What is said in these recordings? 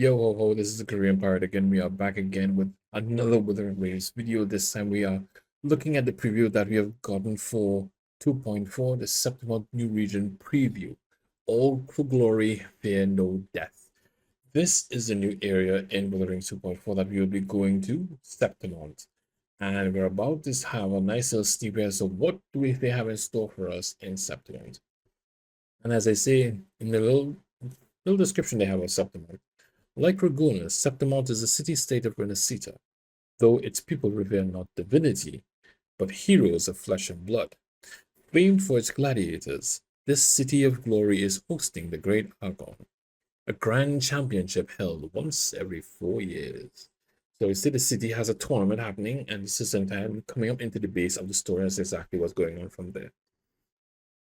Yo ho ho, this is the Korean Pirate again. We are back again with another Wuthering Waves video. This time we are looking at the preview that we have gotten for 2.4, the Septimont New Region preview. All for glory, fear no death. This is the new area in Wuthering 2.4 that we will be going to, Septimont. And we're about to have a nice little sneak peek. So what do they have in store for us in Septimont? And as I say in the little description they have of Septimont, like Ragunas, Septimont is a city-state of Renacita, though its people revere not divinity, but heroes of flesh and blood. Famed for its gladiators, this city of glory is hosting the Great Argon, a grand championship held once every 4 years. So you see the city has a tournament happening, and this is time coming up into the base of the story. That's exactly what's going on from there.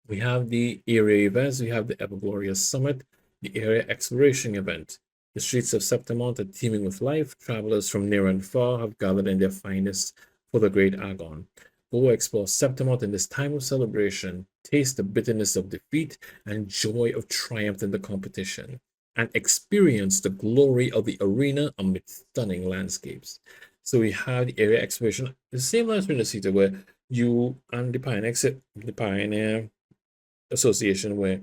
We have the area events, we have the Everglorious Summit, the area exploration event. The streets of Septimont are teeming with life. Travelers from near and far have gathered in their finest for the Great Argon. Go explore Septimont in this time of celebration, taste the bitterness of defeat and joy of triumph in the competition, and experience the glory of the arena amid stunning landscapes. So we have the area exploration, the same as in the city where you and the Pioneer Association, where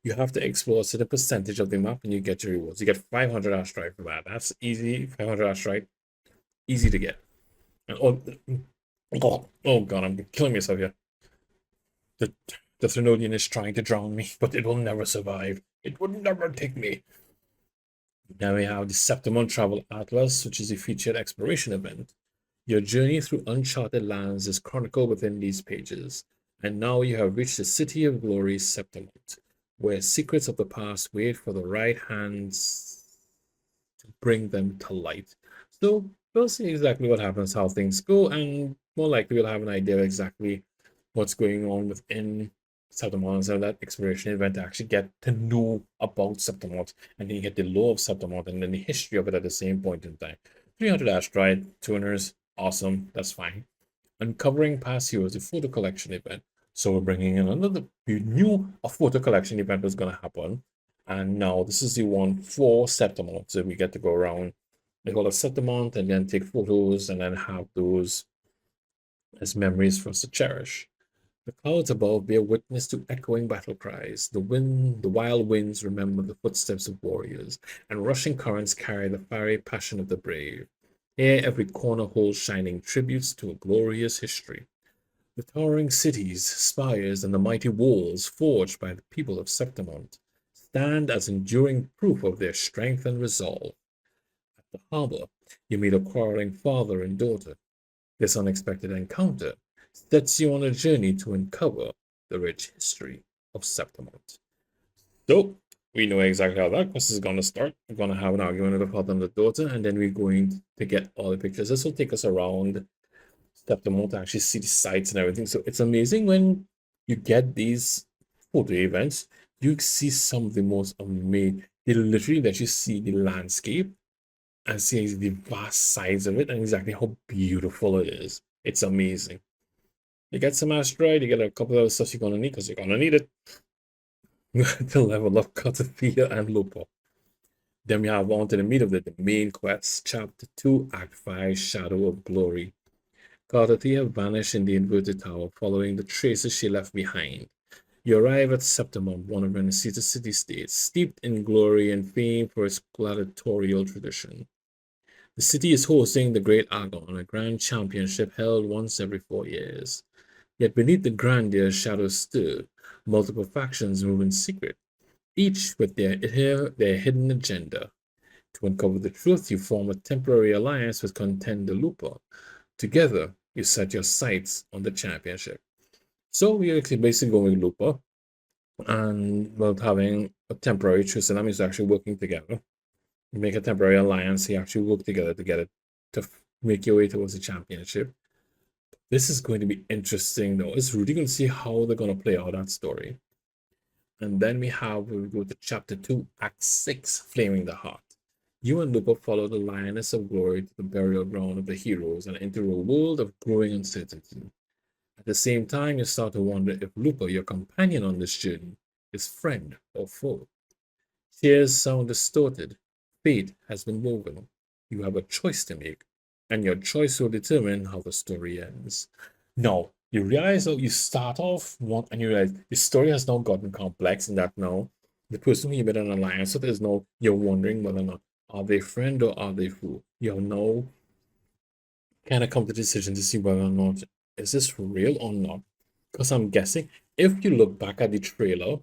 you have to explore a certain percentage of the map and you get your rewards. You get 500 asteroid for that. That's easy. 500 asteroid, easy to get. And oh god, I'm killing myself here. The, the Thenodian is trying to drown me, but it will never survive. It would never take me. Now we have the Septimont Travel Atlas, which is a featured exploration event. Your journey through uncharted lands is chronicled within these pages. And now you have reached the City of Glory, Septimont, where secrets of the past wait for the right hands to bring them to light. So we'll see exactly what happens, how things go, and more likely we'll have an idea of exactly what's going on within Septimont. So that exploration event to actually get to know about Septimont, and then you get the lore of Septimont and then the history of it at the same point in time. 300 asteroid, tuners, awesome, that's fine. Uncovering past heroes, the photo collection event. So we're bringing in another. We knew a photo collection event was going to happen, and now this is the one for Septimont. So we get to go around the whole of Septimont and then take photos and then have those as memories for us to cherish. The clouds above bear witness to echoing battle cries. The wild winds remember the footsteps of warriors, and rushing currents carry the fiery passion of the brave. Here, every corner holds shining tributes to a glorious history. The towering cities, spires, and the mighty walls forged by the people of Septimont stand as enduring proof of their strength and resolve. At the harbor, you meet a quarreling father and daughter. This unexpected encounter sets you on a journey to uncover the rich history of Septimont. So, we know exactly how that quest is going to start. We're going to have an argument with the father and the daughter, and then we're going to get all the pictures. This will take us around Septimont to actually see the sights and everything. So it's amazing when you get these photo events, you see some of the most amazing. They literally let you see the landscape and see the vast size of it and exactly how beautiful it is. It's amazing. You get some asteroid, you get a couple of stuff you're gonna need because you're gonna need it to level up Catathea and Lupo. Then we have on to the meat of it, the main quest, Chapter 2, Act 5, Shadow of Glory. Catathea vanished in the inverted tower, following the traces she left behind. You arrive at Septimont, one of Renacita's city-states, steeped in glory and fame for its gladiatorial tradition. The city is hosting the Great Argon, a grand championship held once every 4 years. Yet beneath the grandeur, shadows stir. Multiple factions move in secret, each with their hidden agenda. To uncover the truth, you form a temporary alliance with Contender Lupa. Together, you set your sights on the championship. So we're actually basically going with Lupa and well, having a temporary truce, and that means actually working together. You make a temporary alliance, you actually work together to get it to make your way towards the championship. This is going to be interesting though. It's really going to see how they're going to play out that story. And then we go to chapter 2, act 6, Flaming the Heart. You and Lupa follow the Lioness of Glory to the burial ground of the heroes and enter a world of growing uncertainty. At the same time, you start to wonder if Lupa, your companion on this journey, is friend or foe. Tears sound distorted, Fate has been woven. You have a choice to make, and your choice will determine how the story ends. Now, you realize that you start off one and you realize the story has now gotten complex, and that now the person who you made an alliance with is now you're wondering whether or not are they friend or are they foe. You have now kind of come to the decision to see whether or not is this real or not. Because I'm guessing if you look back at the trailer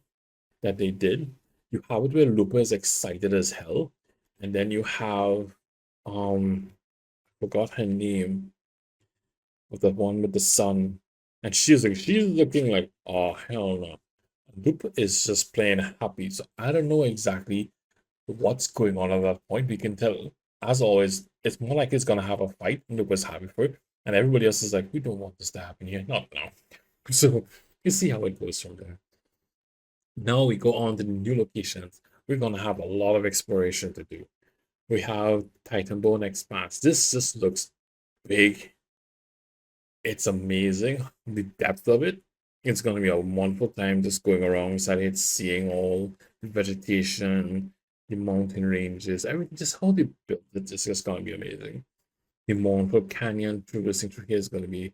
that they did, you have it where Looper is excited as hell, and then you have forgot her name of the one with the sun, and she's looking like oh hell no. Looper is just plain happy. So I don't know exactly what's going on at that point. We can tell, as always, it's more like it's gonna have a fight, and Looper's happy for it, and everybody else is like, we don't want this to happen here, not now. So you see how it goes from there. Now we go on to the new locations. We're gonna have a lot of exploration to do. We have Titanbone Expanse. This just looks big. It's amazing. The depth of it. It's gonna be a wonderful time just going around, starting seeing all the vegetation, the mountain ranges, everything. Just how they built it is just gonna be amazing. The Mournful Canyon traversing through here is gonna be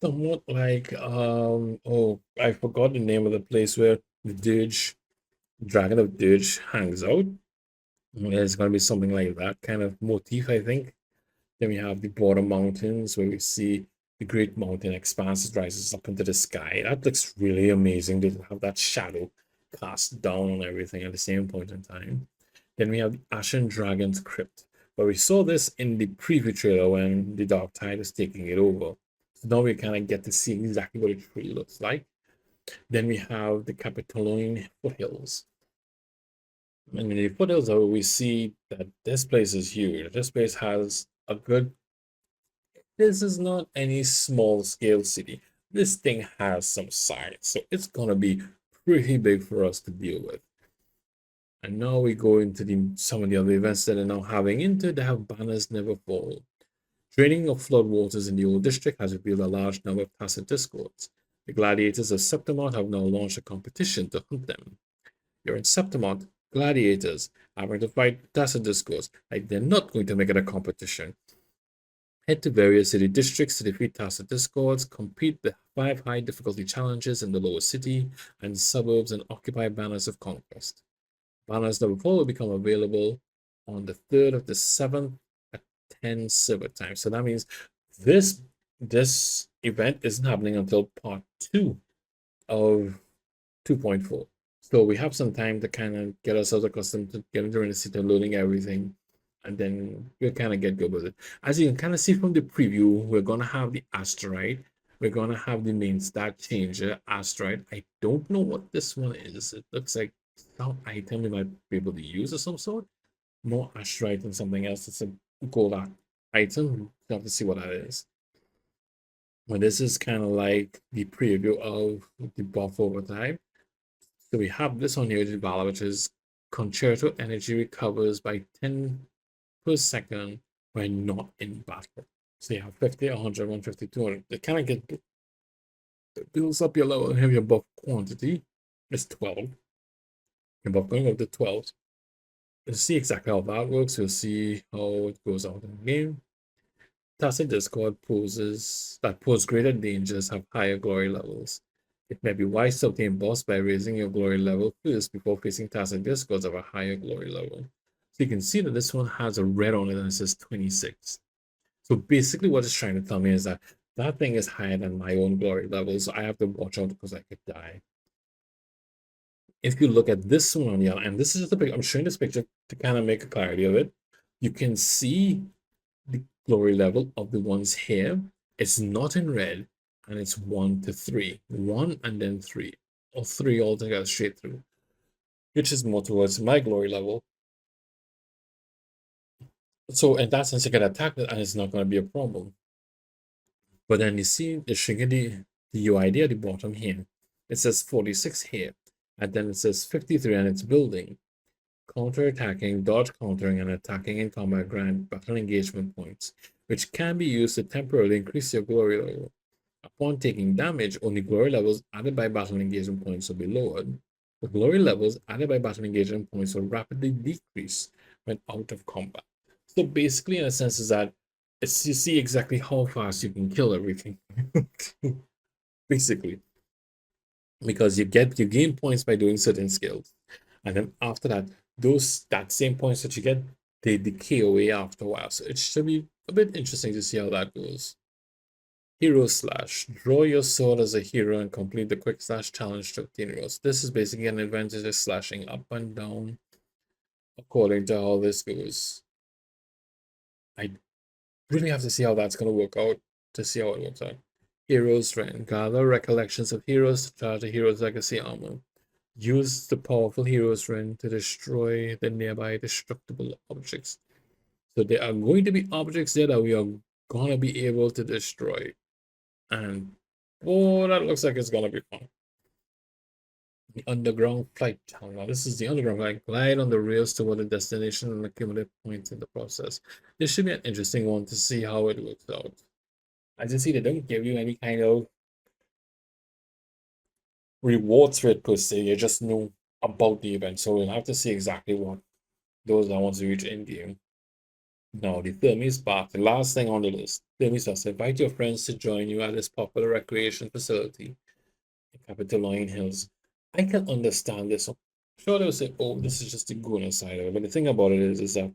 somewhat like oh I forgot the name of the place where the Dirge Dragon of Dirge hangs out. It's gonna be something like that kind of motif, I think. Then we have the border mountains where we see the great mountain expanse rises up into the sky. That looks really amazing. They have that shadow cast down on everything at the same point in time. Then we have the Ashen Dragon's Crypt. But we saw this in the preview trailer when the Dark Tide is taking it over. So now we kind of get to see exactly what it really looks like. Then we have the Capitoline Foothills. And in the foothills, though, we see that this place is huge. This place has a good. This is not any small scale city. This thing has some size, so it's gonna be pretty big for us to deal with. And now we go into some of the other events that are now having into they have banners never fall. Draining of floodwaters in the old district has revealed a large number of tacit discords. The gladiators of Septimont have now launched a competition to hunt them. You're in Septimont, gladiators are going to fight tacit discords. Like they're not going to make it a competition. Head to various city districts to defeat tacit discords, complete the 5 high difficulty challenges in the lower city and suburbs, and occupy banners of conquest. Banners number 4 will become available on the 3rd of the 7th at 10 server time. So that means this event isn't happening until part 2 of 2.4. So we have some time to kind of get ourselves accustomed to getting during the city, loading everything, and then we'll kind of get good with it. As you can kind of see from the preview, we're gonna have the asteroid. We're gonna have the main stat changer asteroid. I don't know what this one is. It looks like some item we might be able to use of some sort. More asteroid than something else. It's a gold item. You have to see what that is. But this is kind of like the preview of the buff over time. So we have this on here, Valor, which is concerto energy recovers by 10 per second when not in battle. So you have 50, 100, 150, 200. They kind of get it builds up your level and have your buff quantity. It's 12. Your buff going up to 12. You'll see exactly how that works. You'll see how it goes out in the game. Tacit Discord poses that pose greater dangers have higher glory levels. It may be wise to obtain boss by raising your glory level first before facing Tacit Discords of a higher glory level. So you can see that this one has a red on it and it says 26. So basically what it's trying to tell me is that that thing is higher than my own glory level, so I have to watch out because I could die. If you look at this one on the other, and this is just a picture, I'm showing this picture to kind of make a clarity of it. You can see the glory level of the ones here. It's not in red, and it's 1 to 3. 1 and then 3, or 3 altogether straight through, which is more towards my glory level. So in that sense, you can attack it, and it's not going to be a problem. But then you see the shrinking the UID at the bottom here. It says 46 here, and then it says 53, and it's building. Counter-attacking, dodge countering, and attacking in combat grant battle engagement points, which can be used to temporarily increase your glory level. Upon taking damage, only glory levels added by battle engagement points will be lowered. The glory levels added by battle engagement points will rapidly decrease when out of combat. So basically, in a sense, is that it's you see exactly how fast you can kill everything. Basically, because you gain points by doing certain skills, and then after that, that same points that you get, they decay away after a while. So it should be a bit interesting to see how that goes. Hero Slash. Draw your sword as a hero and complete the quick slash challenge to obtain heroes. This is basically an advantage of slashing up and down according to how this goes. I really have to see how that's going to work out to see how it works out. Hero's Strength. Gather recollections of heroes to charge a hero's legacy armor. Use the powerful hero's strength to destroy the nearby destructible objects. So there are going to be objects there that we are going to be able to destroy. And oh, that looks like it's going to be fun. The underground flight challenge. Now, this is the underground flight. Glide on the rails toward the destination and accumulate points in the process. This should be an interesting one to see how it works out. As you see, they don't give you any kind of rewards for it per se. You just know about the event. So we'll have to see exactly what those are once we reach in game. Now, the Thermes Park, the last thing on the list. Thermes Park. Invite your friends to join you at this popular recreation facility in Capitoline Hills. I can understand this. Sure, they'll say, oh, this is just the gooner side of it. But the thing about it is that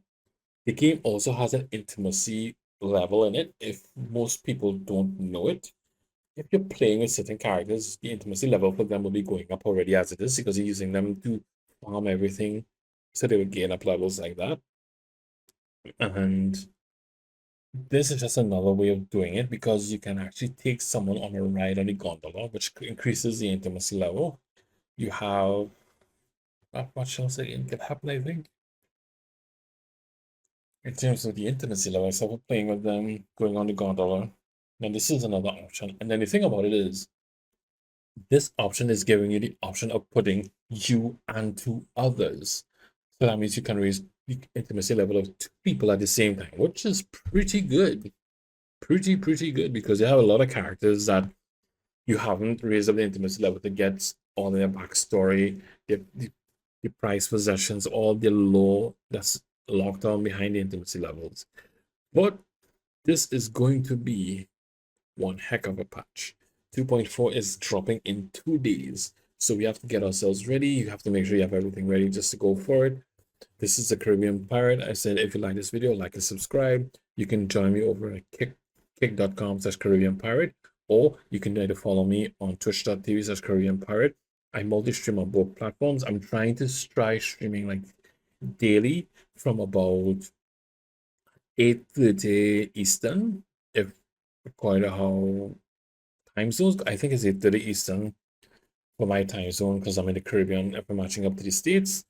the game also has an intimacy level in it. If most people don't know it, if you're playing with certain characters, the intimacy level for them will be going up already as it is because you're using them to farm everything. So they will gain up levels like that. And this is just another way of doing it because you can actually take someone on a ride on the gondola, which increases the intimacy level. You have what else again can happen, I think. In terms of the intimacy level, so we're playing with them, going on the gondola. Now this is another option. And then the thing about it is this option is giving you the option of putting you and two others. So that means you can raise the intimacy level of two people at the same time, which is pretty good. Pretty good because you have a lot of characters that you haven't raised up the intimacy level to get all their backstory, the prize possessions, all the lore that's locked on behind the intimacy levels. But this is going to be one heck of a patch. 2.4 is dropping in 2 days. So we have to get ourselves ready. You have to make sure you have everything ready just to go for it. This is the Caribbean Pirate. I said if you like this video, like and subscribe. You can join me over at kick.com/Caribbean Pirate, or you can either follow me on twitch.tv/Caribbean Pirate. I multi-stream on both platforms. I'm trying to try streaming like daily from about 8:30 Eastern, if according to how time zones. I think it's 8:30 Eastern for my time zone because I'm in the Caribbean. If I'm matching up to the States,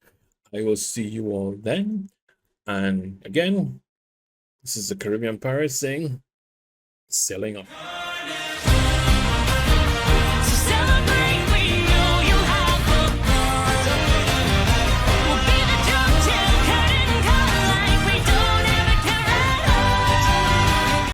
I will see you all then. And again, this is the Caribbean Pirate saying, sailing off.